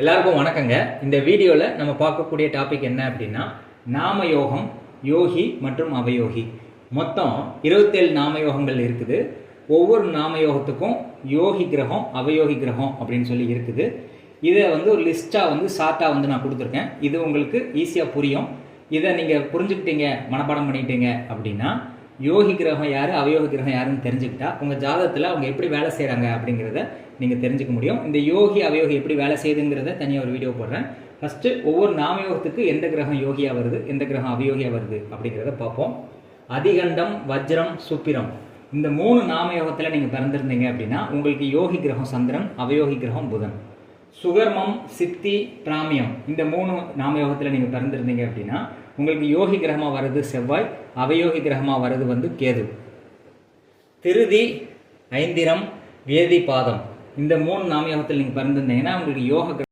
எல்லாருக்கும் வணக்கங்க. இந்த வீடியோவில் நம்ம பார்க்கக்கூடிய டாபிக் என்ன அப்படின்னா நாம யோகம், யோகி மற்றும் அவயோகி. மொத்தம் 27 நாம யோகங்கள் இருக்குது. ஒவ்வொரு நாம யோகத்துக்கும் யோகி கிரகம், அவயோகி கிரகம் அப்படின்னு சொல்லி இருக்குது. இதை ஒரு லிஸ்ட்டாக ஷார்ட்டாக நான் கொடுத்துருக்கேன். இது உங்களுக்கு ஈஸியாக புரியும். இதை நீங்கள் புரிஞ்சுக்கிட்டீங்க, மனப்பாடம் பண்ணிட்டீங்க அப்படின்னா யோகி கிரகம் யார், அவயோகி கிரகம் யாருன்னு தெரிஞ்சுக்கிட்டா உங்கள் ஜாதகத்தில் அவங்க எப்படி வேலை செய்கிறாங்க அப்படிங்கிறத நீங்கள் தெரிஞ்சுக்க முடியும். இந்த யோகி அவயோகி எப்படி வேலை செய்யுதுங்கிறத தனியாக ஒரு வீடியோ போடுறேன். ஃபஸ்ட்டு ஒவ்வொரு நாமயோகத்துக்கு எந்த கிரகம் யோகியாக வருது, எந்த கிரகம் அவயோகியாக வருது அப்படிங்கிறத பார்ப்போம். அதிகண்டம், வஜ்ரம், சுப்பிரம், இந்த 3 நாமயோகத்தில் நீங்கள் பிறந்திருந்தீங்க அப்படின்னா உங்களுக்கு யோகி கிரகம் சந்திரன், அவயோகி கிரகம் புதன். சுகர்மம், சித்தி, பிராமியம், இந்த 3 நாமயோகத்தில் நீங்கள் பிறந்திருந்தீங்க அப்படின்னா உங்களுக்கு யோகி கிரகமாக வருது செவ்வாய், அவயோகி கிரகமாக வருது கேது. திருதி, ஐந்திரம், வேதி பாதம், இந்த 3 நாமயோகத்தில் நீங்கள் பிறந்திருந்தீங்கன்னா உங்களுக்கு யோக